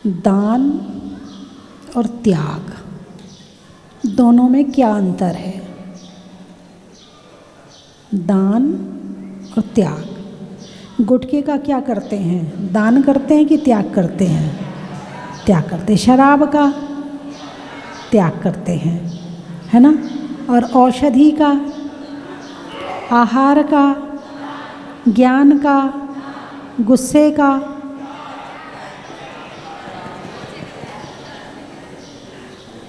दान और त्याग दोनों में क्या अंतर है? दान और त्याग। गुटखे का क्या करते हैं? दान करते हैं कि त्याग करते हैं? त्याग करते हैं। शराब का त्याग करते हैं, है ना? और औषधि का, आहार का, ज्ञान का, गुस्से का,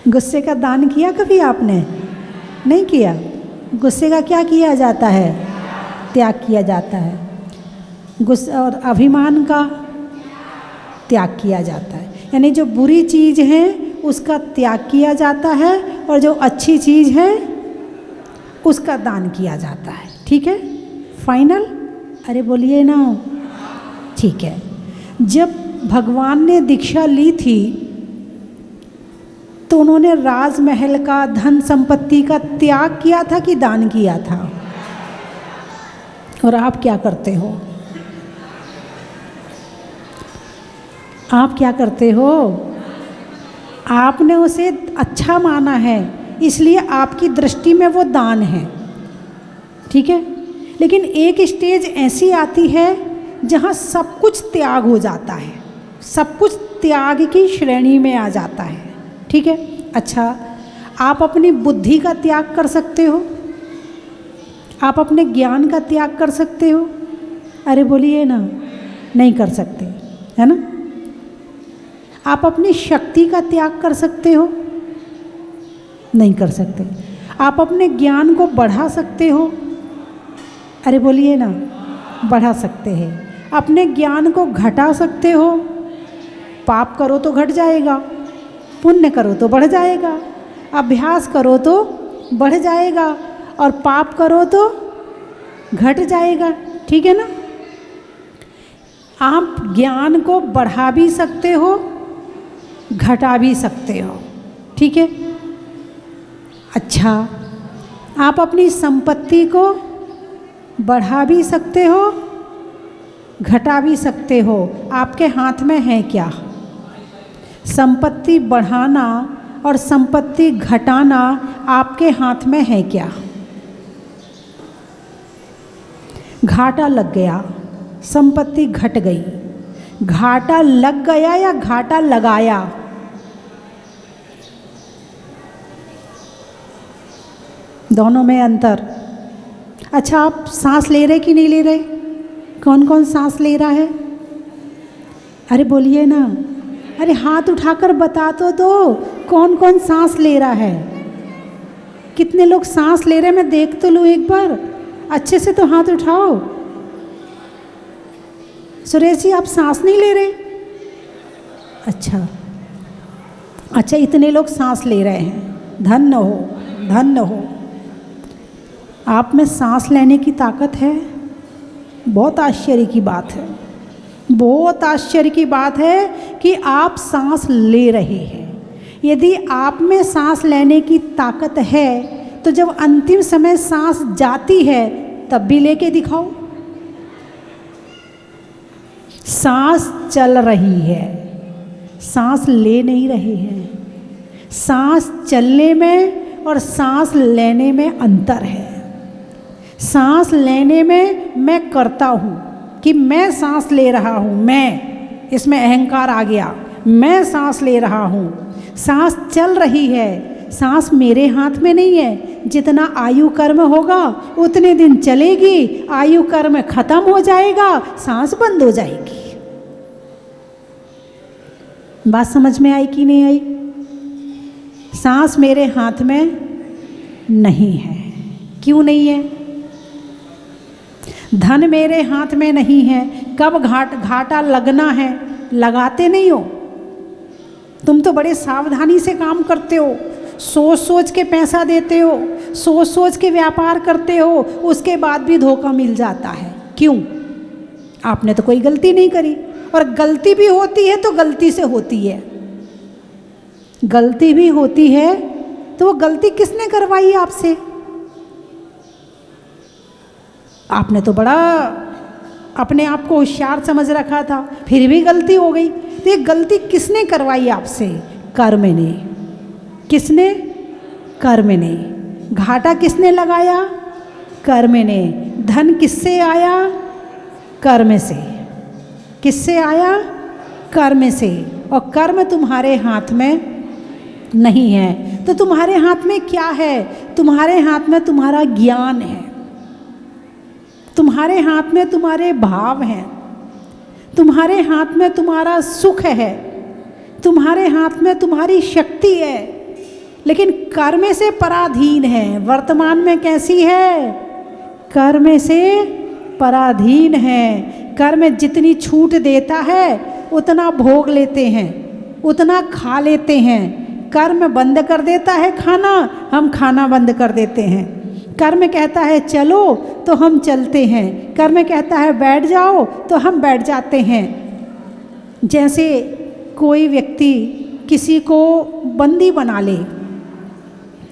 गुस्से का दान किया कभी आपने? नहीं किया। गुस्से का क्या किया जाता है? त्याग किया जाता है। गुस्से और अभिमान का त्याग किया जाता है। यानी जो बुरी चीज़ है उसका त्याग किया जाता है और जो अच्छी चीज़ है उसका दान किया जाता है। ठीक है, फाइनल? अरे बोलिए ना। ठीक है। जब भगवान ने दीक्षा ली थी तो उन्होंने राजमहल का, धन संपत्ति का त्याग किया था कि दान किया था? और आप क्या करते हो? आप क्या करते हो? आपने उसे अच्छा माना है इसलिए आपकी दृष्टि में वो दान है। ठीक है, लेकिन एक स्टेज ऐसी आती है जहाँ सब कुछ त्याग हो जाता है, सब कुछ त्याग की श्रेणी में आ जाता है। ठीक है, अच्छा, आप अपनी बुद्धि का त्याग कर सकते हो? आप अपने ज्ञान का त्याग कर सकते हो? अरे बोलिए ना। नहीं कर सकते, है ना? आप अपनी शक्ति का त्याग कर सकते हो? नहीं कर सकते। आप अपने ज्ञान को बढ़ा सकते हो? अरे बोलिए ना। बढ़ा सकते हैं। अपने ज्ञान को घटा सकते हो? पाप करो तो घट जाएगा, पुण्य करो तो बढ़ जाएगा, अभ्यास करो तो बढ़ जाएगा और पाप करो तो घट जाएगा। ठीक है ना? आप ज्ञान को बढ़ा भी सकते हो, घटा भी सकते हो। ठीक है, अच्छा, आप अपनी संपत्ति को बढ़ा भी सकते हो, घटा भी सकते हो। आपके हाथ में है क्या? संपत्ति बढ़ाना और संपत्ति घटाना आपके हाथ में है क्या? घाटा लग गया, संपत्ति घट गई। घाटा लग गया या घाटा लगाया? दोनों में अंतर। अच्छा, आप सांस ले रहे कि नहीं ले रहे? कौन कौन सांस ले रहा है? अरे बोलिए ना। अरे हाथ उठाकर बता तो दो, कौन कौन सांस ले रहा है? कितने लोग सांस ले रहे हैं मैं देख तो लूँ एक बार। अच्छे से तो हाथ उठाओ। सुरेश जी, आप सांस नहीं ले रहे? अच्छा अच्छा, इतने लोग सांस ले रहे हैं। धन्य हो, धन्य हो। आप में सांस लेने की ताकत है। बहुत आश्चर्य की बात है, बहुत आश्चर्य की बात है कि आप सांस ले रहे हैं। यदि आप में सांस लेने की ताकत है तो जब अंतिम समय सांस जाती है तब भी लेके दिखाओ। सांस चल रही है, सांस ले नहीं रहे हैं। सांस चलने में और सांस लेने में अंतर है। सांस लेने में मैं करता हूँ कि मैं सांस ले रहा हूँ, मैं, इसमें अहंकार आ गया, मैं सांस ले रहा हूँ। सांस चल रही है, सांस मेरे हाथ में नहीं है। जितना आयु कर्म होगा उतने दिन चलेगी, आयु कर्म खत्म हो जाएगा, सांस बंद हो जाएगी। बात समझ में आई कि नहीं आई? सांस मेरे हाथ में नहीं है। क्यों नहीं है? धन मेरे हाथ में नहीं है। कब घाटा लगना है लगाते नहीं हो। तुम तो बड़े सावधानी से काम करते हो, सोच सोच के पैसा देते हो, सोच सोच के व्यापार करते हो, उसके बाद भी धोखा मिल जाता है। क्यों? आपने तो कोई गलती नहीं करी। और गलती भी होती है तो गलती से होती है। गलती भी होती है तो वो गलती किसने करवाई आपसे? आपने तो बड़ा अपने आप को होशियार समझ रखा था, फिर भी गलती हो गई। तो ये गलती किसने करवाई आपसे? कर्म ने। किसने? कर्म ने। घाटा किसने लगाया? कर्म ने। धन किससे आया? कर्म से। किससे आया? कर्म से। और कर्म तुम्हारे हाथ में नहीं है। तो तुम्हारे हाथ में क्या है? तुम्हारे हाथ में तुम्हारा ज्ञान है, तुम्हारे हाथ में तुम्हारे भाव हैं, तुम्हारे हाथ में तुम्हारा सुख है, तुम्हारे हाथ में तुम्हारी शक्ति है। लेकिन कर्म से पराधीन है। वर्तमान में कैसी है? कर्म से पराधीन है। कर्म जितनी छूट देता है उतना भोग लेते हैं, उतना खा लेते हैं। कर्म बंद कर देता है खाना, हम खाना बंद कर देते हैं। कर्म कहता है चलो तो हम चलते हैं, कर्म कहता है बैठ जाओ तो हम बैठ जाते हैं। जैसे कोई व्यक्ति किसी को बंदी बना ले,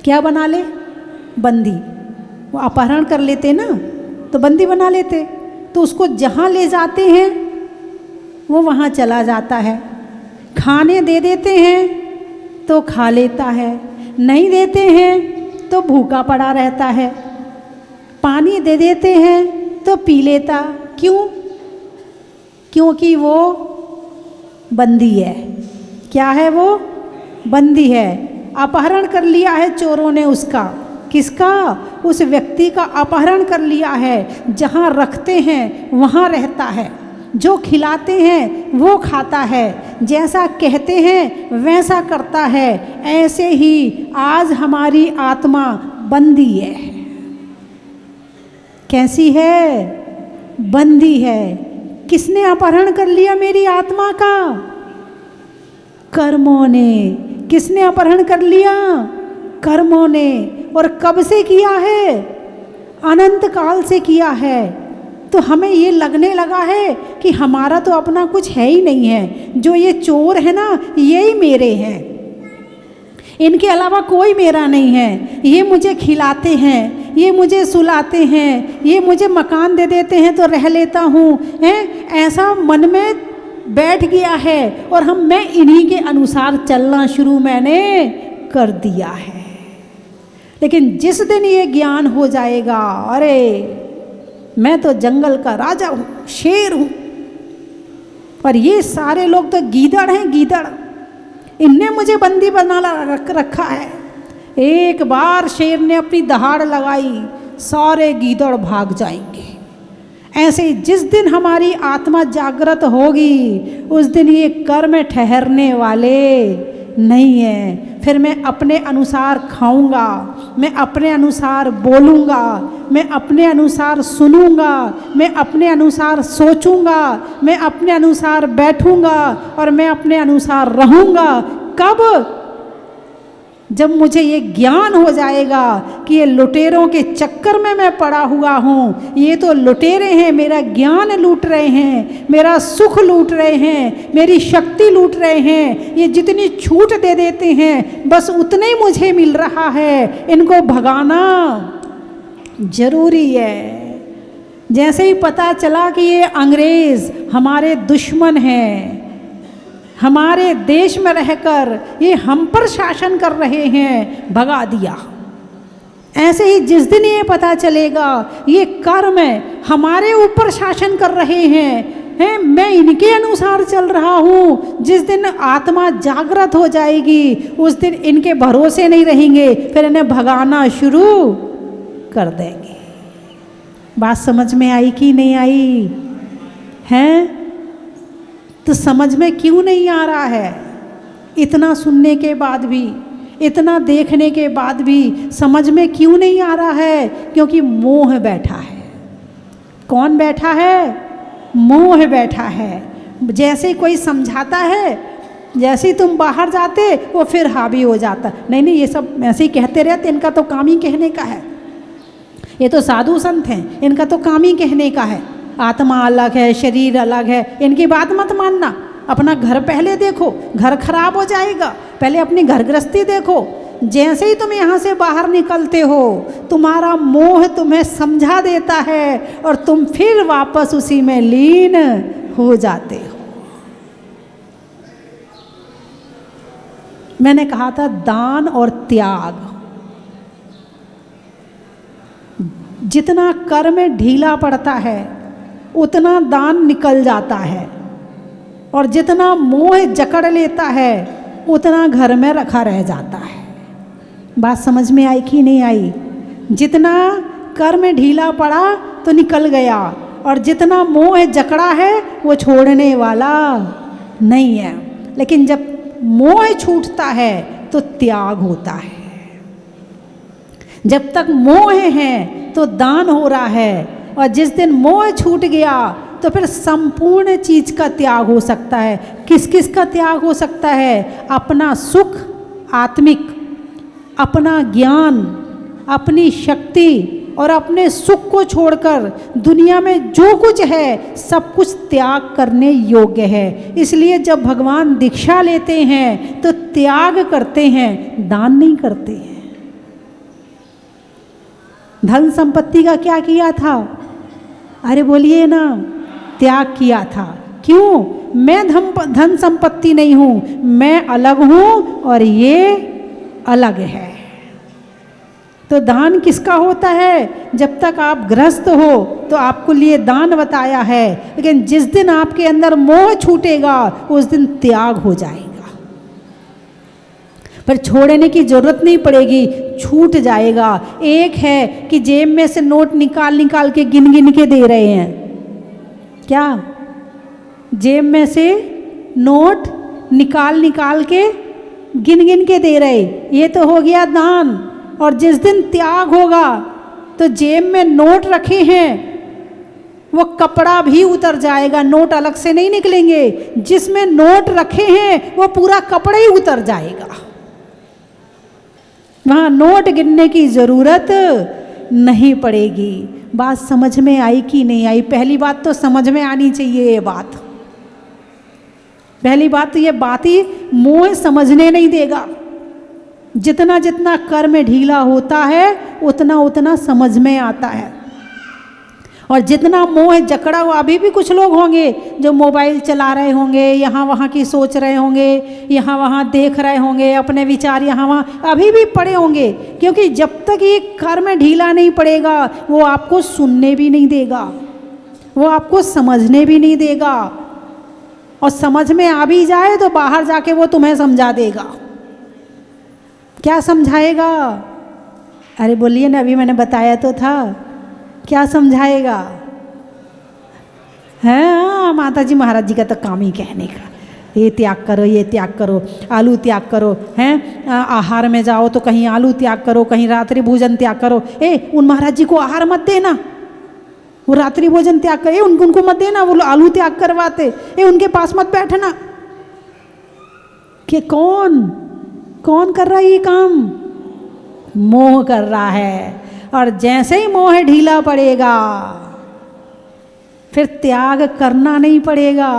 क्या बना ले? बंदी। वो अपहरण कर लेते ना, तो बंदी बना लेते, तो उसको जहाँ ले जाते हैं वो वहाँ चला जाता है। खाने दे देते हैं तो खा लेता है, नहीं देते हैं तो भूखा पड़ा रहता है। पानी दे देते हैं तो पी लेता। क्यों? क्योंकि वो बंदी है। क्या है वो? बंदी है। अपहरण कर लिया है चोरों ने उसका। किसका? उस व्यक्ति का अपहरण कर लिया है। जहाँ रखते हैं वहाँ रहता है, जो खिलाते हैं वो खाता है, जैसा कहते हैं वैसा करता है। ऐसे ही आज हमारी आत्मा बंदी है। कैसी है? बंदी है। किसने अपहरण कर लिया मेरी आत्मा का? कर्मों ने। किसने अपहरण कर लिया? कर्मों ने। और कब से किया है? अनंत काल से किया है। तो हमें ये लगने लगा है कि हमारा तो अपना कुछ है ही नहीं है, जो ये चोर है ना यही मेरे हैं, इनके अलावा कोई मेरा नहीं है। ये मुझे खिलाते हैं, ये मुझे सुलाते हैं, ये मुझे मकान दे देते हैं तो रह लेता हूँ, हैं? ऐसा मन में बैठ गया है और मैं इन्हीं के अनुसार चलना शुरू मैंने कर दिया है। लेकिन जिस दिन ये ज्ञान हो जाएगा, अरे मैं तो जंगल का राजा हूँ, शेर हूँ, पर ये सारे लोग तो गीदड़ हैं, गीदड़। इनने मुझे बंदी बना रखा है। एक बार शेर ने अपनी दहाड़ लगाई, सारे गीदड़ भाग जाएंगे। ऐसे ही जिस दिन हमारी आत्मा जागृत होगी उस दिन ये कर्म ठहरने वाले नहीं है। फिर मैं अपने अनुसार खाऊंगा, मैं अपने अनुसार बोलूँगा, मैं अपने अनुसार सुनूंगा, मैं अपने अनुसार सोचूंगा, मैं अपने अनुसार बैठूंगा और मैं अपने अनुसार रहूंगा। कब? जब मुझे ये ज्ञान हो जाएगा कि ये लुटेरों के चक्कर में मैं पड़ा हुआ हूँ, ये तो लुटेरे हैं, मेरा ज्ञान लूट रहे हैं, मेरा सुख लूट रहे हैं, मेरी शक्ति लूट रहे हैं, ये जितनी छूट दे देते हैं बस उतना ही मुझे मिल रहा है। इनको भगाना जरूरी है। जैसे ही पता चला कि ये अंग्रेज़ हमारे दुश्मन हैं, हमारे देश में रहकर ये हम पर शासन कर रहे हैं, भगा दिया। ऐसे ही जिस दिन ये पता चलेगा ये कर्म हमारे ऊपर शासन कर रहे हैं, मैं इनके अनुसार चल रहा हूँ, जिस दिन आत्मा जागृत हो जाएगी उस दिन इनके भरोसे नहीं रहेंगे, फिर इन्हें भगाना शुरू कर देंगे। बात समझ में आई कि नहीं आई? हैं? तो समझ में क्यों नहीं आ रहा है? इतना सुनने के बाद भी, इतना देखने के बाद भी समझ में क्यों नहीं आ रहा है? क्योंकि मोह बैठा है। कौन बैठा है? मोह बैठा है। जैसे कोई समझाता है, जैसे ही तुम बाहर जाते वो फिर हावी हो जाता। नहीं नहीं, ये सब ऐसे ही कहते रहते, इनका तो काम ही कहने का है। ये तो साधु संत हैं, इनका तो काम ही कहने का है। आत्मा अलग है, शरीर अलग है, इनकी बात मत मानना। अपना घर पहले देखो, घर खराब हो जाएगा। पहले अपनी घर गृहस्थी देखो। जैसे ही तुम यहाँ से बाहर निकलते हो तुम्हारा मोह तुम्हें समझा देता है और तुम फिर वापस उसी में लीन हो जाते हो। मैंने कहा था दान और त्याग। जितना कर में ढीला पड़ता है उतना दान निकल जाता है, और जितना मोह जकड़ लेता है उतना घर में रखा रह जाता है। बात समझ में आई कि नहीं आई? जितना कर में ढीला पड़ा तो निकल गया, और जितना मोह जकड़ा है वो छोड़ने वाला नहीं है। लेकिन जब मोह छूटता है तो त्याग होता है। जब तक मोह है तो दान हो रहा है, और जिस दिन मोह छूट गया तो फिर संपूर्ण चीज का त्याग हो सकता है। किस किस का त्याग हो सकता है? अपना सुख आत्मिक, अपना ज्ञान, अपनी शक्ति और अपने सुख को छोड़कर दुनिया में जो कुछ है सब कुछ त्याग करने योग्य है। इसलिए जब भगवान दीक्षा लेते हैं तो त्याग करते हैं, दान नहीं करते हैं। धन संपत्ति का क्या किया था? अरे बोलिए ना, त्याग किया था। क्यों? मैं धन संपत्ति नहीं हूं, मैं अलग हूं और ये अलग है। तो दान किसका होता है? जब तक आप गृहस्थ हो तो आपको लिए दान बताया है, लेकिन जिस दिन आपके अंदर मोह छूटेगा उस दिन त्याग हो जाएगा। पर छोड़ने की जरूरत नहीं पड़ेगी, छूट जाएगा। एक है कि जेब में से नोट निकाल निकाल के गिन गिन के दे रहे हैं। क्या? जेब में से नोट निकाल निकाल के गिन गिन के दे रहे, ये तो हो गया दान। और जिस दिन त्याग होगा तो जेब में नोट रखे हैं वो कपड़ा भी उतर जाएगा, नोट अलग से नहीं निकलेंगे। जिसमें नोट रखे हैं वो पूरा कपड़ा ही उतर जाएगा। वहाँ नोट गिनने की ज़रूरत नहीं पड़ेगी। बात समझ में आई कि नहीं आई? पहली बात तो समझ में आनी चाहिए ये बात। पहली बात तो ये बात ही मोह समझने नहीं देगा। जितना जितना कर में ढीला होता है उतना उतना समझ में आता है, और जितना मोह जकड़ा हुआ, अभी भी कुछ लोग होंगे जो मोबाइल चला रहे होंगे, यहाँ वहाँ की सोच रहे होंगे, यहाँ वहाँ देख रहे होंगे, अपने विचार यहाँ वहाँ अभी भी पड़े होंगे। क्योंकि जब तक ये कर में ढीला नहीं पड़ेगा वो आपको सुनने भी नहीं देगा, वो आपको समझने भी नहीं देगा, और समझ में आ भी जाए तो बाहर जाके वो तुम्हें समझा देगा। क्या समझाएगा? अरे बोलिए ना, अभी मैंने बताया तो था। क्या समझाएगा? है माता जी महाराज जी का तो काम ही कहने का, ये त्याग करो, ये त्याग करो, आलू त्याग करो, हैं आहार में जाओ तो कहीं आलू त्याग करो, कहीं रात्रि भोजन त्याग करो। उन महाराज जी को आहार मत देना, वो रात्रि भोजन त्याग करे, उनको मत देना, वो आलू त्याग करवाते, उनके पास मत बैठना। कि कौन कर रहा है ये काम? मोह कर रहा है। और जैसे ही मोह ढीला पड़ेगा फिर त्याग करना नहीं पड़ेगा।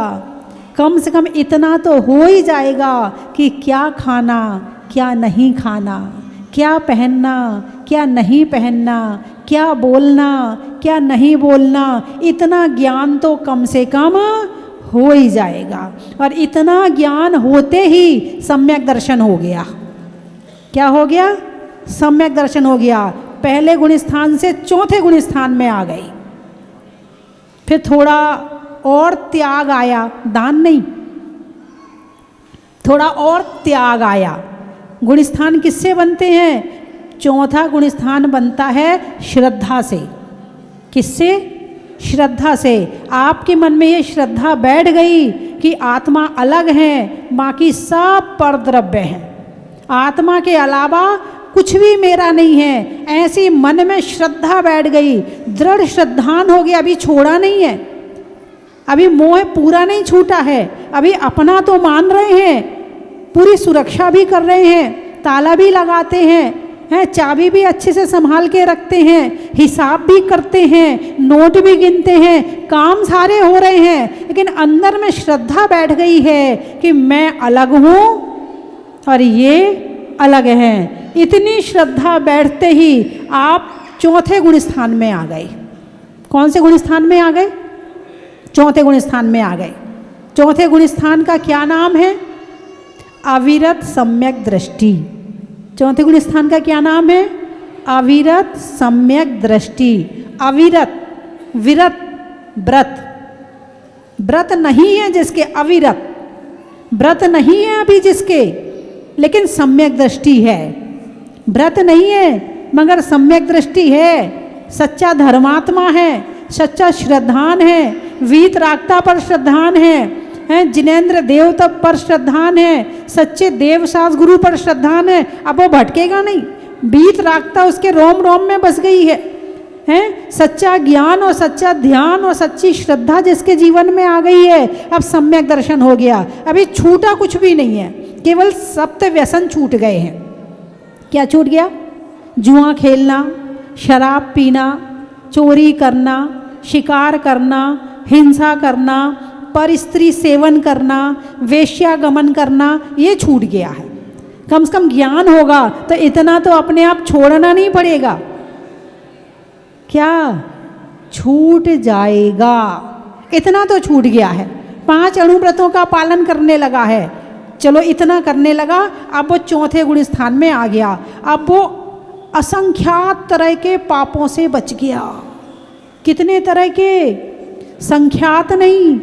कम से कम इतना तो हो ही जाएगा कि क्या खाना, क्या नहीं खाना, क्या पहनना, क्या नहीं पहनना, क्या बोलना, क्या नहीं बोलना, इतना ज्ञान तो कम से कम हो ही जाएगा। और इतना ज्ञान होते ही सम्यक दर्शन हो गया। क्या हो गया? सम्यक दर्शन हो गया। पहले गुण स्थान से चौथे गुण स्थान में आ गई। फिर थोड़ा और त्याग आया, दान नहीं, थोड़ा और त्याग आया। गुण स्थान किससे बनते हैं? चौथा गुण स्थान बनता है श्रद्धा से। किससे? श्रद्धा से। आपके मन में ये श्रद्धा बैठ गई कि आत्मा अलग है, बाकी सब परद्रव्य हैं, आत्मा के अलावा कुछ भी मेरा नहीं है। ऐसी मन में श्रद्धा बैठ गई, दृढ़ श्रद्धान हो गया। अभी छोड़ा नहीं है, अभी मोह पूरा नहीं छूटा है, अभी अपना तो मान रहे हैं, पूरी सुरक्षा भी कर रहे हैं, ताला भी लगाते हैं, चाबी भी अच्छे से संभाल के रखते हैं, हिसाब भी करते हैं, नोट भी गिनते हैं, काम सारे हो रहे हैं, लेकिन अंदर में श्रद्धा बैठ गई है कि मैं अलग हूँ और ये अलग हैं। इतनी श्रद्धा बैठते ही आप चौथे गुण स्थान में आ गए। कौन से गुण स्थान में आ गए? चौथे गुण स्थान में आ गए। चौथे गुण स्थान का क्या नाम है? अविरत सम्यक दृष्टि। चौथे गुण स्थान का क्या नाम है? अविरत सम्यक दृष्टि। अविरत, विरत व्रत, व्रत नहीं है जिसके, अविरत व्रत नहीं है अभी जिसके, लेकिन सम्यक दृष्टि है। व्रत नहीं है मगर सम्यक दृष्टि है, सच्चा धर्मात्मा है, सच्चा श्रद्धान है, वीतरागता पर श्रद्धान है, जिनेंद्र देवता पर श्रद्धान है, सच्चे देवशास गुरु पर श्रद्धान है। अब वो भटकेगा नहीं, वीतरागता उसके रोम रोम में बस गई है, सच्चा ज्ञान और सच्चा ध्यान और सच्ची श्रद्धा जिसके जीवन में आ गई है, अब सम्यक दर्शन हो गया। अभी छूटा कुछ भी नहीं है, केवल सप्त व्यसन छूट गए हैं। क्या छूट गया? जुआ खेलना, शराब पीना, चोरी करना, शिकार करना, हिंसा करना, पर स्त्री सेवन करना, वेश्यागमन करना, ये छूट गया है। कम से कम ज्ञान होगा तो इतना तो अपने आप छोड़ना नहीं पड़ेगा। क्या छूट जाएगा? इतना तो छूट गया है। 5 अणुव्रतों का पालन करने लगा है, चलो इतना करने लगा, अब वो चौथे गुण स्थान में आ गया। अब वो असंख्यात तरह के पापों से बच गया। कितने तरह के? संख्यात नहीं,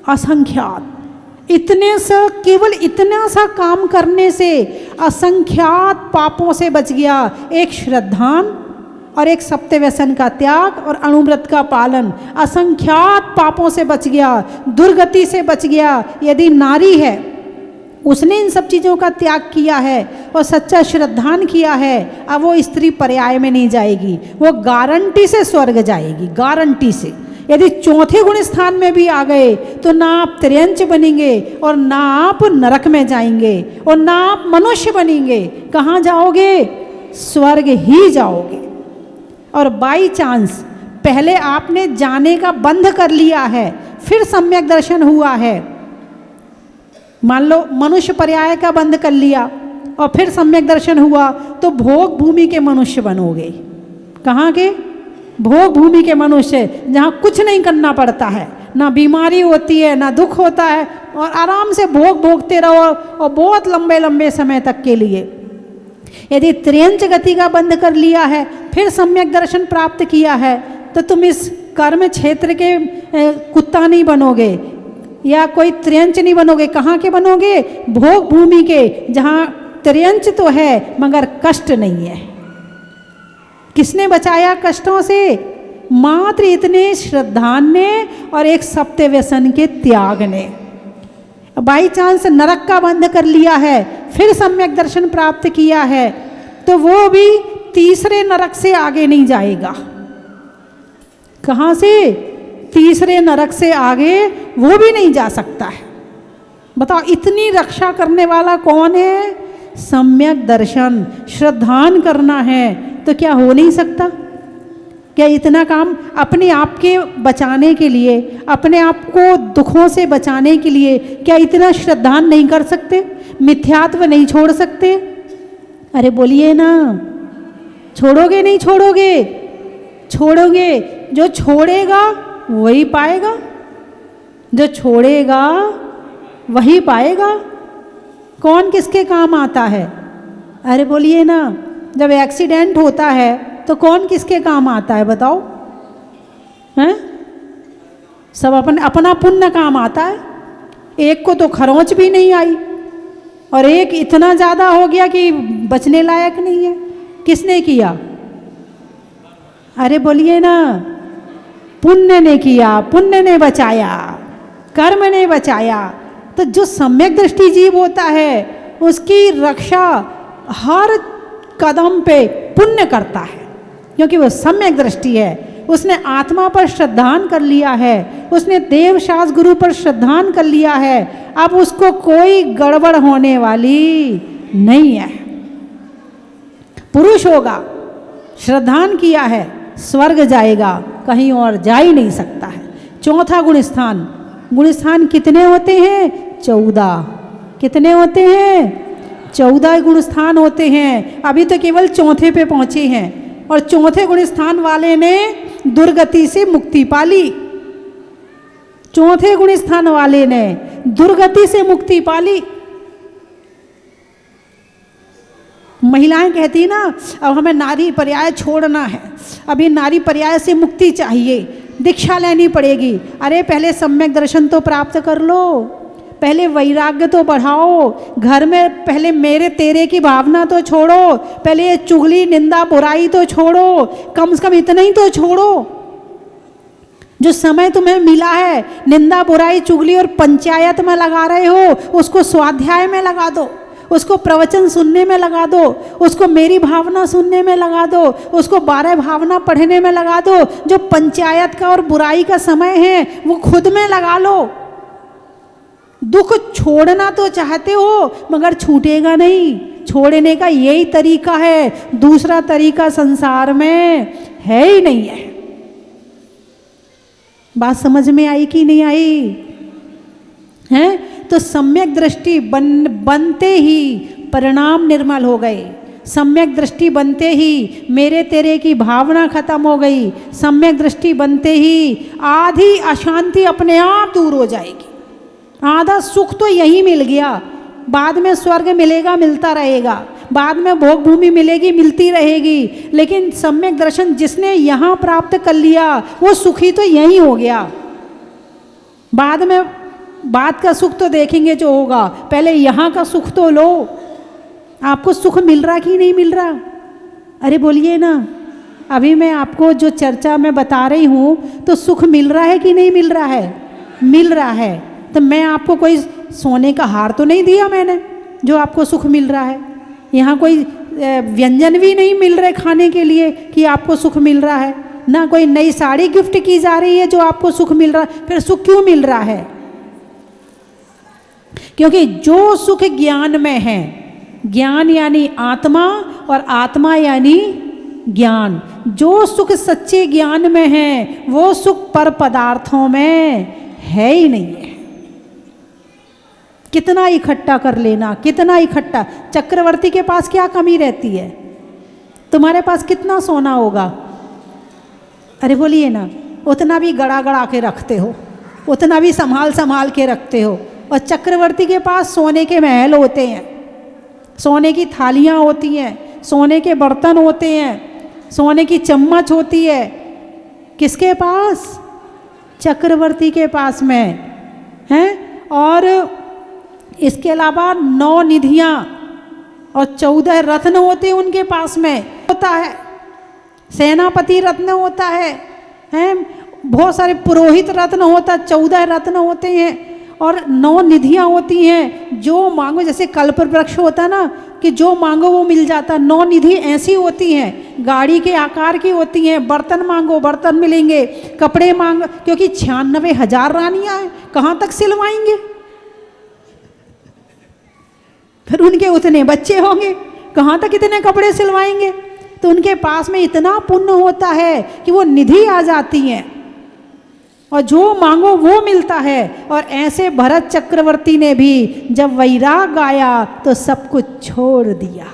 असंख्यात। इतने सा, केवल इतना सा काम करने से असंख्यात पापों से बच गया। एक श्रद्धान और एक सप्त व्यसन का त्याग और अणुव्रत का पालन, असंख्यात पापों से बच गया, दुर्गति से बच गया। यदि नारी है, उसने इन सब चीज़ों का त्याग किया है और सच्चा श्रद्धान किया है, अब वो स्त्री पर्याय में नहीं जाएगी, वो गारंटी से स्वर्ग जाएगी, गारंटी से। यदि चौथे गुण स्थान में भी आ गए तो ना आप त्रियंच बनेंगे और ना आप नरक में जाएंगे और ना आप मनुष्य बनेंगे। कहाँ जाओगे? स्वर्ग ही जाओगे। और बाई चांस पहले आपने जाने का बंद कर लिया है, फिर सम्यक दर्शन हुआ है। मान लो मनुष्य पर्याय का बंद कर लिया और फिर सम्यक दर्शन हुआ, तो भोग भूमि के मनुष्य बनोगे। कहाँ के? भोग भूमि के मनुष्य, जहाँ कुछ नहीं करना पड़ता है, ना बीमारी होती है, ना दुख होता है, और आराम से भोग भोगते रहो और बहुत लंबे लंबे समय तक के लिए। यदि त्रियंच गति का बंद कर लिया है, फिर सम्यक दर्शन प्राप्त किया है, तो तुम इस कर्म क्षेत्र के कुत्ता नहीं बनोगे या कोई त्रियंच नहीं बनोगे। कहाँ के बनोगे? भोग भूमि के, जहाँ त्रियंच तो है मगर कष्ट नहीं है। किसने बचाया कष्टों से? मात्र इतने श्रद्धान ने और एक सप्त व्यसन के त्याग ने। बाई चांस नरक का बंध कर लिया है, फिर सम्यक दर्शन प्राप्त किया है, तो वो भी तीसरे नरक से आगे नहीं जाएगा। कहाँ से? तीसरे नरक से आगे वो भी नहीं जा सकता है। बताओ, इतनी रक्षा करने वाला कौन है? सम्यक दर्शन। श्रद्धान करना है तो क्या हो नहीं सकता? क्या इतना काम अपने आप के बचाने के लिए, अपने आप को दुखों से बचाने के लिए, क्या इतना श्रद्धान नहीं कर सकते? मिथ्यात्व नहीं छोड़ सकते? अरे बोलिए ना, छोड़ोगे नहीं छोड़ोगे? छोड़ोगे। जो छोड़ेगा वही पाएगा, जो छोड़ेगा वही पाएगा। कौन किसके काम आता है? अरे बोलिए ना, जब एक्सीडेंट होता है तो कौन किसके काम आता है? बताओ। हैं? सब अपना पुण्य काम आता है। एक को तो खरोंच भी नहीं आई और एक इतना ज़्यादा हो गया कि बचने लायक नहीं है। किसने किया? अरे बोलिए ना, पुण्य ने किया, पुण्य ने बचाया, कर्म ने बचाया। तो जो सम्यक दृष्टि जीव होता है उसकी रक्षा हर कदम पे पुण्य करता है, क्योंकि वो सम्यक दृष्टि है। उसने आत्मा पर श्रद्धान कर लिया है, उसने देवशास गुरु पर श्रद्धान कर लिया है। अब उसको कोई गड़बड़ होने वाली नहीं है। पुरुष होगा, श्रद्धान किया है, स्वर्ग जाएगा, कहीं और जा ही नहीं सकता है। चौथा गुण स्थान। गुण स्थान कितने होते हैं? 14। कितने होते हैं? 14 गुण स्थान होते हैं। अभी तो केवल चौथे पे पहुंचे हैं और चौथे गुण स्थान वाले ने दुर्गति से मुक्ति पाली। चौथे गुण स्थान वाले ने दुर्गति से मुक्ति पाली। महिलाएं कहती ना, अब हमें नारी पर्याय छोड़ना है, अभी नारी पर्याय से मुक्ति चाहिए, दीक्षा लेनी पड़ेगी। अरे पहले सम्यक दर्शन तो प्राप्त कर लो, पहले वैराग्य तो बढ़ाओ, घर में पहले मेरे तेरे की भावना तो छोड़ो, पहले ये चुगली निंदा बुराई तो छोड़ो, कम से कम इतना ही तो छोड़ो। जो समय तुम्हें मिला है निंदा बुराई चुगली और पंचायत में लगा रहे हो, उसको स्वाध्याय में लगा दो, उसको प्रवचन सुनने में लगा दो, उसको मेरी भावना सुनने में लगा दो, उसको 12 भावना पढ़ने में लगा दो। जो पंचायत का और बुराई का समय है वो खुद में लगा लो। दुख छोड़ना तो चाहते हो मगर छूटेगा नहीं, छोड़ने का यही तरीका है, दूसरा तरीका संसार में है ही नहीं है। बात समझ में आई कि नहीं आई है? तो सम्यक दृष्टि बनते ही परिणाम निर्मल हो गए, सम्यक दृष्टि बनते ही मेरे तेरे की भावना खत्म हो गई, सम्यक दृष्टि बनते ही आधी अशांति अपने आप दूर हो जाएगी। आधा सुख तो यही मिल गया, बाद में स्वर्ग मिलेगा मिलता रहेगा, बाद में भोग भूमि मिलेगी मिलती रहेगी, लेकिन सम्यक दर्शन जिसने यहाँ प्राप्त कर लिया वो सुखी तो यही हो गया। बाद में बाद का सुख तो देखेंगे जो होगा, पहले यहाँ का सुख तो लो। आपको सुख मिल रहा कि नहीं मिल रहा? अरे बोलिए ना। अभी मैं आपको जो चर्चा में बता रही हूँ तो सुख मिल रहा है कि नहीं मिल रहा है? मिल रहा है। तो मैं आपको कोई सोने का हार तो नहीं दिया मैंने जो आपको सुख मिल रहा है। यहाँ कोई व्यंजन भी नहीं मिल रहे खाने के लिए कि आपको सुख मिल रहा है, ना कोई नई साड़ी गिफ्ट की जा रही है जो आपको सुख मिल रहा है। फिर सुख क्यों मिल रहा है? क्योंकि जो सुख ज्ञान में है, ज्ञान यानी आत्मा और आत्मा यानी ज्ञान, जो सुख सच्चे ज्ञान में है वो सुख पर पदार्थों में है ही नहीं है। कितना इकट्ठा कर लेना, कितना इकट्ठा। चक्रवर्ती के पास क्या कमी रहती है? तुम्हारे पास कितना सोना होगा? अरे बोलिए ना। उतना भी गड़ा गड़ा के रखते हो, उतना भी संभाल संभाल के रखते हो। और चक्रवर्ती के पास सोने के महल होते हैं, सोने की थालियाँ होती हैं, सोने के बर्तन होते हैं, सोने की चम्मच होती है। किसके पास? चक्रवर्ती के पास में हैं। और इसके अलावा 9 निधियाँ और 14 रत्न होते हैं उनके पास में होता है। सेनापति रत्न होता है, हैं, बहुत सारे पुरोहित रत्न होता, 14 रत्न होते हैं और 9 निधियाँ होती हैं। जो मांगो, जैसे कल्प वृक्ष होता ना कि जो मांगो वो मिल जाता, 9 निधि ऐसी होती हैं, गाड़ी के आकार की होती हैं। बर्तन मांगो बर्तन मिलेंगे, कपड़े मांगो, क्योंकि 96,000 रानियाँ हैं, कहाँ तक सिलवाएंगे? फिर उनके उतने बच्चे होंगे, कहाँ तक इतने कपड़े सिलवाएंगे? तो उनके पास में इतना पुण्य होता है कि वो निधि आ जाती हैं और जो मांगो वो मिलता है। और ऐसे भरत चक्रवर्ती ने भी जब वैराग आया तो सब कुछ छोड़ दिया।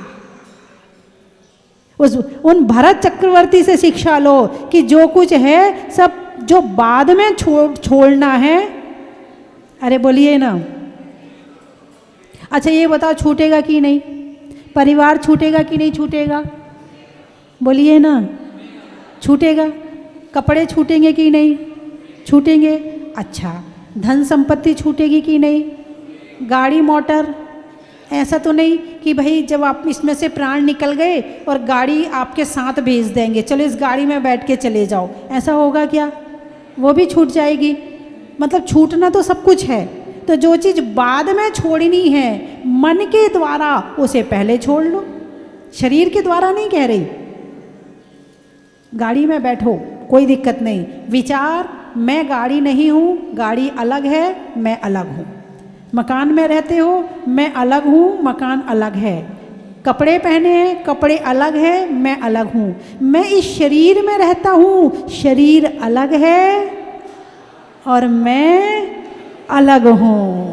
उन भरत चक्रवर्ती से शिक्षा लो कि जो कुछ है सब जो बाद में छोड़ना है। अरे बोलिए ना। अच्छा ये बताओ, छूटेगा कि नहीं? परिवार छूटेगा कि नहीं छूटेगा? बोलिए ना। छूटेगा। कपड़े छूटेंगे कि नहीं? छूटेंगे। अच्छा, धन संपत्ति छूटेगी कि नहीं? गाड़ी मोटर? ऐसा तो नहीं कि भाई जब आप इसमें से प्राण निकल गए और गाड़ी आपके साथ भेज देंगे, चलो इस गाड़ी में बैठ के चले जाओ, ऐसा होगा क्या? वो भी छूट जाएगी। मतलब छूटना तो सब कुछ है। तो जो चीज़ बाद में छोड़नी है मन के द्वारा, उसे पहले छोड़ लो, शरीर के द्वारा नहीं कह रही। गाड़ी में बैठो कोई दिक्कत नहीं, विचार मैं गाड़ी नहीं हूँ, गाड़ी अलग है, मैं अलग हूँ। मकान में रहते हो, मैं अलग हूँ, मकान अलग है। कपड़े पहने हैं, कपड़े अलग है, मैं अलग हूँ। मैं इस शरीर में रहता हूँ, शरीर अलग है और मैं अलग हूँ।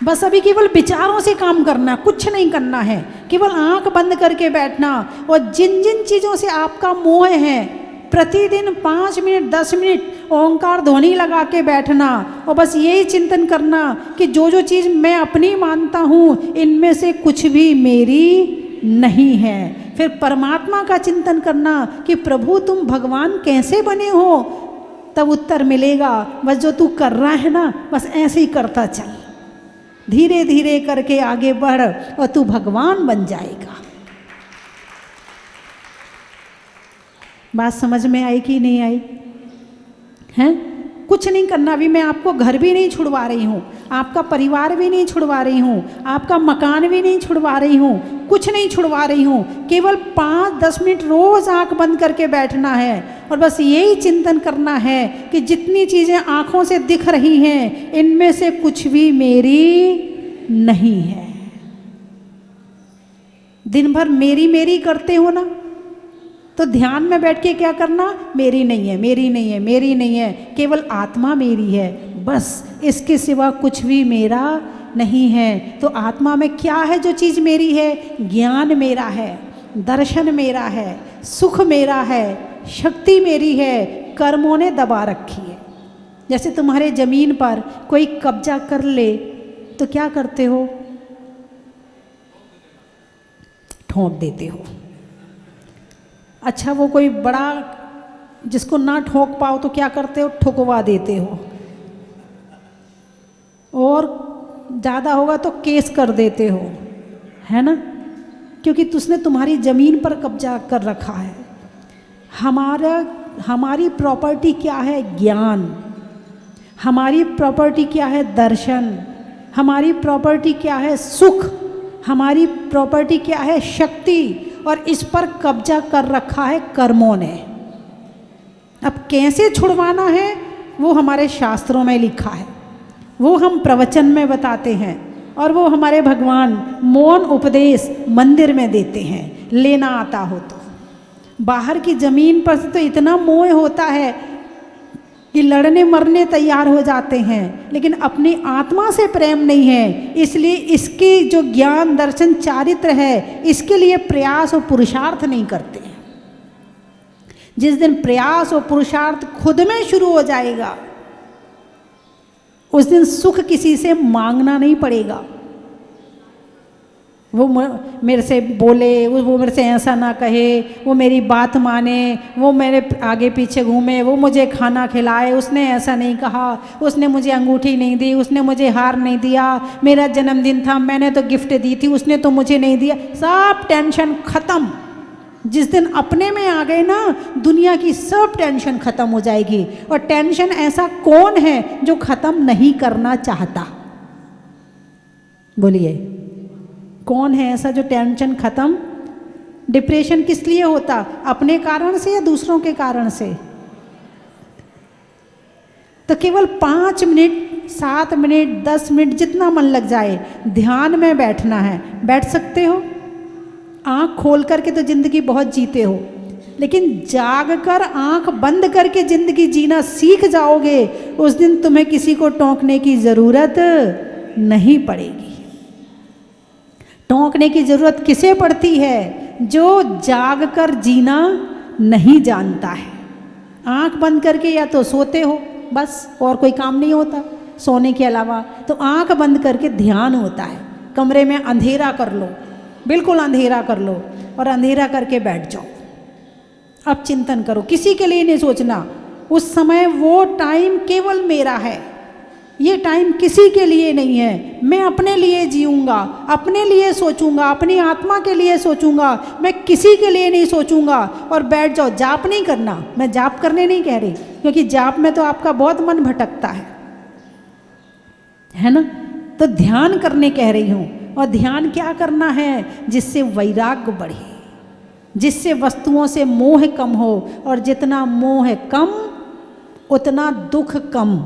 बस अभी केवल विचारों से काम करना, कुछ नहीं करना है। केवल आंख बंद करके बैठना और जिन जिन चीज़ों से आपका मोह है प्रतिदिन 5 मिनट 10 मिनट ओंकार ध्वनि लगा के बैठना और बस यही चिंतन करना कि जो जो चीज़ मैं अपनी मानता हूँ इनमें से कुछ भी मेरी नहीं है। फिर परमात्मा का चिंतन करना कि प्रभु तुम भगवान कैसे बने हो, तब उत्तर मिलेगा बस जो तू कर रहा है ना बस ऐसे ही करता चल, धीरे धीरे करके आगे बढ़ और तू भगवान बन जाएगा। बात समझ में आई कि नहीं आई? हैं? कुछ नहीं करना। अभी मैं आपको घर भी नहीं छुड़वा रही हूँ, आपका परिवार भी नहीं छुड़वा रही हूँ, आपका मकान भी नहीं छुड़वा रही हूँ, कुछ नहीं छुड़वा रही हूँ। केवल 5-10 मिनट रोज़ आंख बंद करके बैठना है और बस यही चिंतन करना है कि जितनी चीज़ें आँखों से दिख रही हैं इनमें से कुछ भी मेरी नहीं है। दिन भर मेरी मेरी करते हो ना, तो ध्यान में बैठ के क्या करना, मेरी नहीं है, मेरी नहीं है, मेरी नहीं है, केवल आत्मा मेरी है, बस इसके सिवा कुछ भी मेरा नहीं है। तो आत्मा में क्या है जो चीज़ मेरी है? ज्ञान मेरा है, दर्शन मेरा है, सुख मेरा है, शक्ति मेरी है, कर्मों ने दबा रखी है। जैसे तुम्हारे ज़मीन पर कोई कब्जा कर ले तो क्या करते हो? ठोक देते हो। अच्छा, वो कोई बड़ा जिसको ना ठोक पाओ तो क्या करते हो? ठुकवा देते हो। और ज़्यादा होगा तो केस कर देते हो, है ना, क्योंकि उसने तुम्हारी ज़मीन पर कब्जा कर रखा है। हमारी प्रॉपर्टी क्या है? ज्ञान। हमारी प्रॉपर्टी क्या है? दर्शन। हमारी प्रॉपर्टी क्या है? सुख। हमारी प्रॉपर्टी क्या है? शक्ति। और इस पर कब्जा कर रखा है कर्मों ने। अब कैसे छुड़वाना है वो हमारे शास्त्रों में लिखा है, वो हम प्रवचन में बताते हैं और वो हमारे भगवान मौन उपदेश मंदिर में देते हैं, लेना आता हो तो। बाहर की ज़मीन पर तो इतना मोह होता है कि लड़ने मरने तैयार हो जाते हैं, लेकिन अपनी आत्मा से प्रेम नहीं है। इसलिए इसकी जो ज्ञान दर्शन चारित्र है इसके लिए प्रयास और पुरुषार्थ नहीं करते हैं। जिस दिन प्रयास और पुरुषार्थ खुद में शुरू हो जाएगा उस दिन सुख किसी से मांगना नहीं पड़ेगा। वो मेरे से बोले, वो मेरे से ऐसा ना कहे, वो मेरी बात माने, वो मेरे आगे पीछे घूमे, वो मुझे खाना खिलाए, उसने ऐसा नहीं कहा, उसने मुझे अंगूठी नहीं दी, उसने मुझे हार नहीं दिया, मेरा जन्मदिन था मैंने तो गिफ्ट दी थी, उसने तो मुझे नहीं दिया। सब टेंशन ख़त्म। जिस दिन अपने में आ गए ना दुनिया की सब टेंशन ख़त्म हो जाएगी। और टेंशन ऐसा कौन है जो ख़त्म नहीं करना चाहता? बोलिए, कौन है ऐसा जो टेंशन ख़त्म? डिप्रेशन किस लिए होता? अपने कारण से या दूसरों के कारण से? तो केवल 5 मिनट 7 मिनट 10 मिनट जितना मन लग जाए ध्यान में बैठना है। बैठ सकते हो? आँख खोल करके तो ज़िंदगी बहुत जीते हो, लेकिन जाग कर आँख बंद करके ज़िंदगी जीना सीख जाओगे, उस दिन तुम्हें किसी को टोकने की ज़रूरत नहीं पड़ेगी। टोकने की ज़रूरत किसे पड़ती है? जो जाग कर जीना नहीं जानता है। आँख बंद करके या तो सोते हो बस, और कोई काम नहीं होता सोने के अलावा, तो आँख बंद करके ध्यान होता है। कमरे में अंधेरा कर लो, बिल्कुल अंधेरा कर लो और अंधेरा करके बैठ जाओ। अब चिंतन करो, किसी के लिए नहीं सोचना। उस समय वो टाइम केवल मेरा है, ये टाइम किसी के लिए नहीं है। मैं अपने लिए जीऊँगा, अपने लिए सोचूंगा, अपनी आत्मा के लिए सोचूंगा, मैं किसी के लिए नहीं सोचूंगा। और बैठ जाओ। जाप नहीं करना, मैं जाप करने नहीं कह रही, क्योंकि जाप में तो आपका बहुत मन भटकता है ना। तो ध्यान करने कह रही हूँ। और ध्यान क्या करना है? जिससे वैराग्य बढ़े, जिससे वस्तुओं से मोह कम हो। और जितना मोह कम उतना दुख कम,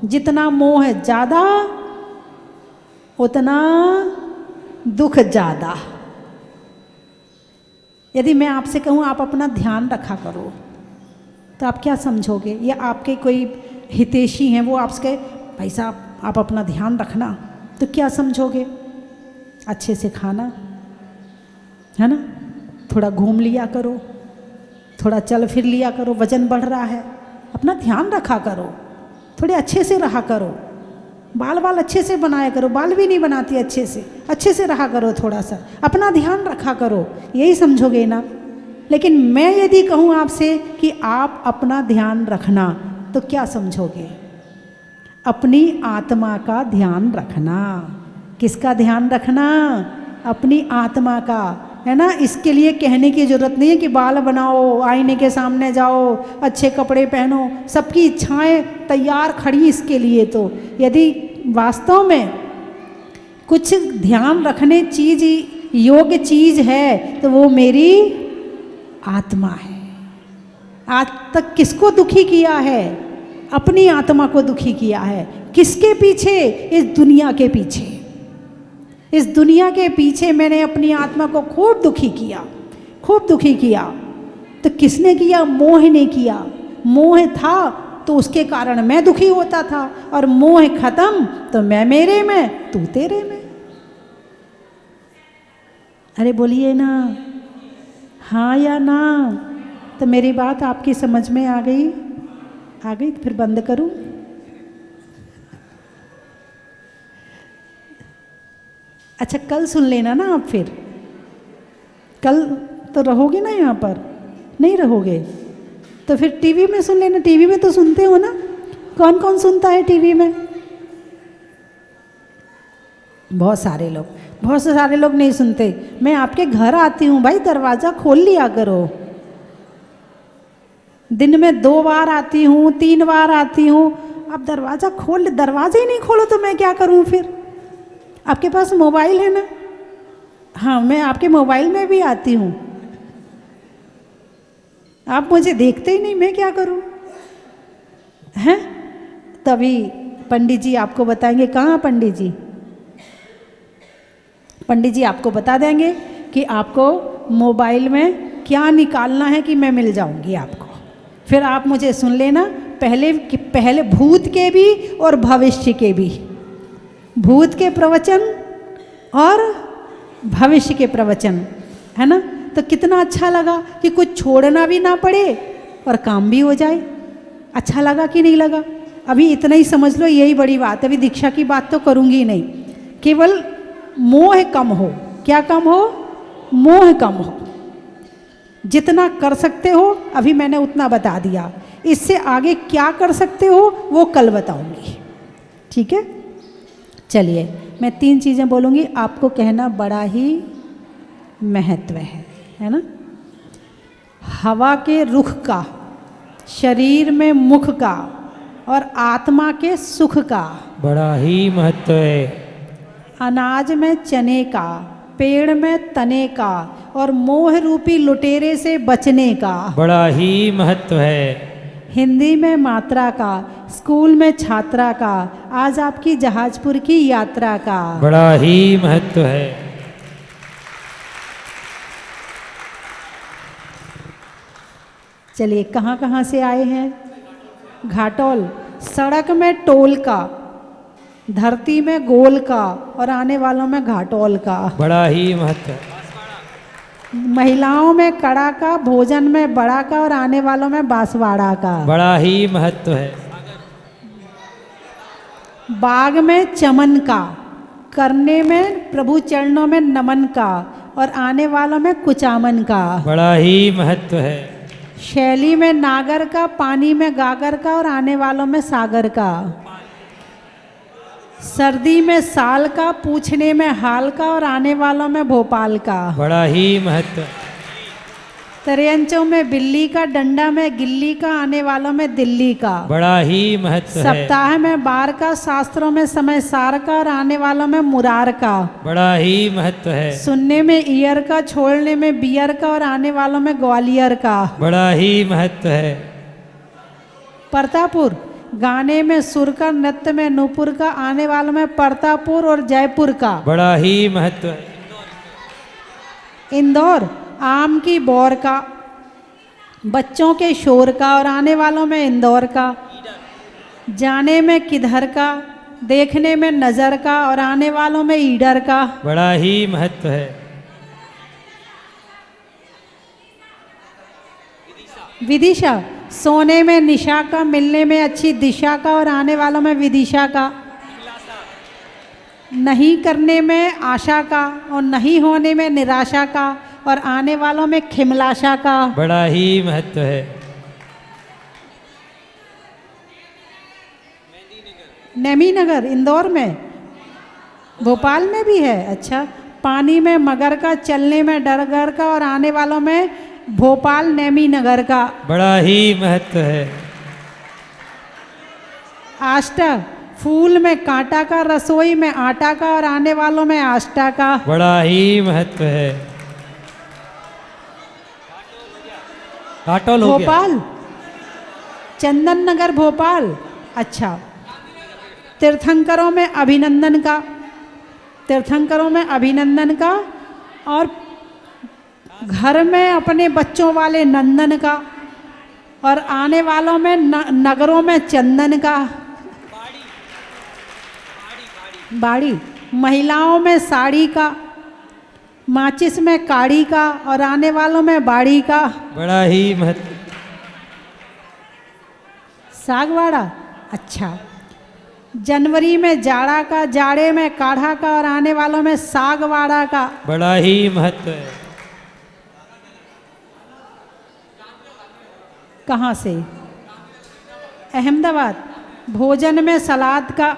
जितना मोह ज़्यादा उतना दुख ज़्यादा। यदि मैं आपसे कहूँ आप अपना ध्यान रखा करो, तो आप क्या समझोगे? या आपके कोई हितैषी हैं वो आपसे कहे भाई साहब आप अपना ध्यान रखना, तो क्या समझोगे? अच्छे से खाना, है ना, थोड़ा घूम लिया करो, थोड़ा चल फिर लिया करो, वजन बढ़ रहा है, अपना ध्यान रखा करो, थोड़े अच्छे से रहा करो, बाल बाल अच्छे से बनाया करो, बाल भी नहीं बनाती अच्छे से रहा करो, थोड़ा सा अपना ध्यान रखा करो, यही समझोगे ना। लेकिन मैं यदि कहूँ आपसे कि आप अपना ध्यान रखना, तो क्या समझोगे? अपनी आत्मा का ध्यान रखना। किसका ध्यान रखना? अपनी आत्मा का, है ना। इसके लिए कहने की ज़रूरत नहीं है कि बाल बनाओ, आईने के सामने जाओ, अच्छे कपड़े पहनो, सबकी इच्छाएं तैयार खड़ी इसके लिए। तो यदि वास्तव में कुछ ध्यान रखने चीज योग्य चीज है तो वो मेरी आत्मा है। आज तक किसको दुखी किया है? अपनी आत्मा को दुखी किया है। किसके पीछे? इस दुनिया के पीछे। इस दुनिया के पीछे मैंने अपनी आत्मा को खूब दुखी किया, खूब दुखी किया। तो किसने किया? मोह ने किया। मोह था तो उसके कारण मैं दुखी होता था, और मोह खत्म तो मैं मेरे में, तू तेरे में। अरे बोलिए ना, हाँ या ना। तो मेरी बात आपकी समझ में आ गई? आ गई तो फिर बंद करूं? अच्छा, कल सुन लेना ना आप। फिर कल तो रहोगे ना यहाँ पर? नहीं रहोगे तो फिर टीवी में सुन लेना। टीवी में तो सुनते हो ना? कौन कौन सुनता है टीवी में? बहुत सारे लोग। बहुत से सारे लोग नहीं सुनते। मैं आपके घर आती हूँ भाई, दरवाज़ा खोल लिया करो। दिन में 2 बार आती हूँ, 3 बार आती हूँ, आप दरवाज़ा खोल, दरवाज़ा ही नहीं खोलो तो मैं क्या करूँ फिर? आपके पास मोबाइल है ना? हाँ, मैं आपके मोबाइल में भी आती हूँ, आप मुझे देखते ही नहीं, मैं क्या करूं? हैं? तभी पंडित जी आपको बताएंगे। कहाँ पंडित जी? पंडित जी आपको बता देंगे कि आपको मोबाइल में क्या निकालना है, कि मैं मिल जाऊंगी आपको। फिर आप मुझे सुन लेना, पहले भूत के भी और भविष्य के भी। भूत के प्रवचन और भविष्य के प्रवचन, है ना। तो कितना अच्छा लगा कि कुछ छोड़ना भी ना पड़े और काम भी हो जाए। अच्छा लगा कि नहीं लगा? अभी इतना ही समझ लो, यही बड़ी बात है। अभी दीक्षा की बात तो करूँगी नहीं, केवल मोह कम हो। क्या कम हो? मोह कम हो। जितना कर सकते हो अभी मैंने उतना बता दिया। इससे आगे क्या कर सकते हो वो कल बताऊंगी, ठीक है? चलिए, मैं 3 चीज़ें बोलूँगी, आपको कहना बड़ा ही महत्व है ना। हवा के रुख का, शरीर में मुख का और आत्मा के सुख का बड़ा ही महत्व है। अनाज में चने का, पेड़ में तने का और मोह रूपी लुटेरे से बचने का बड़ा ही महत्व है। हिंदी में मात्रा का, स्कूल में छात्रा का, आज आपकी जहाजपुर की यात्रा का बड़ा ही महत्व है। चलिए, कहाँ कहाँ से आए हैं? घाटोल। सड़क में टोल का, धरती में गोल का और आने वालों में घाटोल का। बड़ा ही महत्व है। महिलाओं में कड़ा का, भोजन में बड़ा का और आने वालों में बांसवाड़ा का। बड़ा ही महत्व है। बाग में चमन का, करने में प्रभु चरणों में नमन का और आने वालों में कुचामन का। बड़ा ही महत्व है। शैली में नागर का, पानी में गागर का और आने वालों में सागर का। सर्दी में साल का, पूछने में हाल का और आने वालों में भोपाल का। बड़ा ही महत्व। तरेंचों में बिल्ली का, डंडा में गिल्ली का, आने वालों में दिल्ली का। बड़ा ही महत्व है। सप्ताह में बार का, शास्त्रों में समय सार का और आने वालों में मुरार का। बड़ा ही महत्व है। सुनने में ईयर का, छोड़ने में बियर का और आने वालों में ग्वालियर का। बड़ा ही महत्व है। परतापुर, गाने में सुर का, नृत्य में नूपुर का, आने वालों में परतापुर और जयपुर का। बड़ा ही महत्व है। इंदौर, आम की बौर का, बच्चों के शोर का और आने वालों में इंदौर का। जाने में किधर का, देखने में नज़र का और आने वालों में ईडर का। बड़ा ही महत्व है। विदिशा, सोने में निशा का, मिलने में अच्छी दिशा का और आने वालों में विदिशा का। नहीं करने में आशा का और नहीं होने में निराशा का और आने वालों में खिमलाशा का। बड़ा ही महत्व है। नेमी नगर इंदौर में, भोपाल में भी है। अच्छा, पानी में मगर का, चलने में डरगर का और आने वालों में भोपाल नेमी नगर का। बड़ा ही महत्व है। आष्टा, फूल में कांटा का, रसोई में आटा का और आने वालों में आष्टा का। बड़ा ही महत्व है। काटोल हो गया। भोपाल, चंदन नगर भोपाल। अच्छा, तीर्थंकरों में अभिनंदन का, तीर्थंकरों में अभिनंदन का और घर में अपने बच्चों वाले नंदन का और आने वालों में नगरों में चंदन का। बाड़ी, महिलाओं में साड़ी का, माचिस में काड़ी का और आने वालों में बाड़ी का। बड़ा ही महत्व। सागवाड़ा, अच्छा, जनवरी में जाड़ा का, जाड़े में काढ़ा का और आने वालों में सागवाड़ा का। बड़ा ही महत्व है। कहाँ से? अहमदाबाद, भोजन में सलाद का,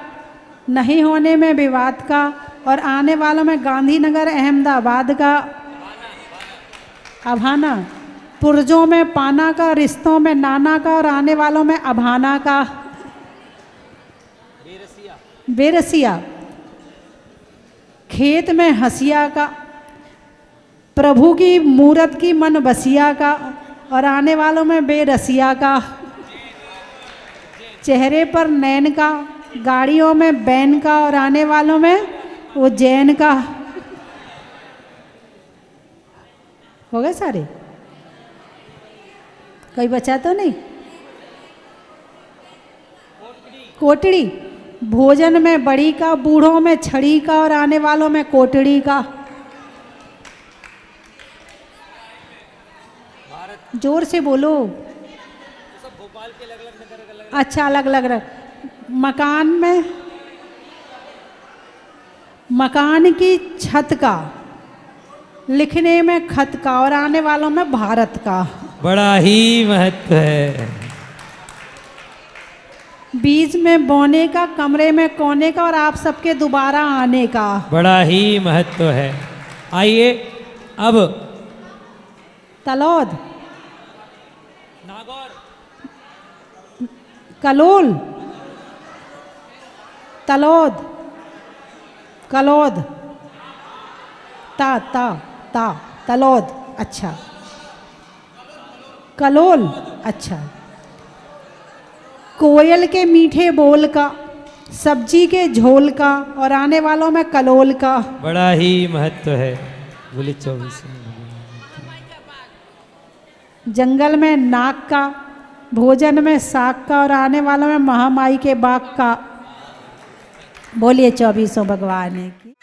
नहीं होने में विवाद का और आने वालों में गांधीनगर अहमदाबाद का। अभाना, पुर्जों में पाना का, रिश्तों में नाना का और आने वालों में अभाना का। बेरसिया, खेत में हसिया का, प्रभु की मूरत की मन बसिया का और आने वालों में बेरसिया का। चेहरे पर नैन का, गाड़ियों में बैन का और आने वालों में उज्जैन का। हो गए सारे? कोई बचा तो नहीं? कोटड़ी, भोजन में बड़ी का, बूढ़ों में छड़ी का और आने वालों में कोटड़ी का। जोर से बोलो। अच्छा, अलग अलग। मकान में, मकान की छत का, लिखने में खत का और आने वालों में भारत का। बड़ा ही महत्व है। बीज में बोने का, कमरे में कोने का और आप सबके दोबारा आने का। बड़ा ही महत्व है। आइए अब तलौद, नागौर, कलोल, तलौद, कलौद, ता तलौद। अच्छा, कलोल। अच्छा, कोयल के मीठे बोल का, सब्जी के झोल का और आने वालों में कलोल का। बड़ा ही महत्व है। बोले 24। जंगल में नाक का, भोजन में साग का और आने वालों में महामाई के बाग का। बोलिए 24 भगवान की।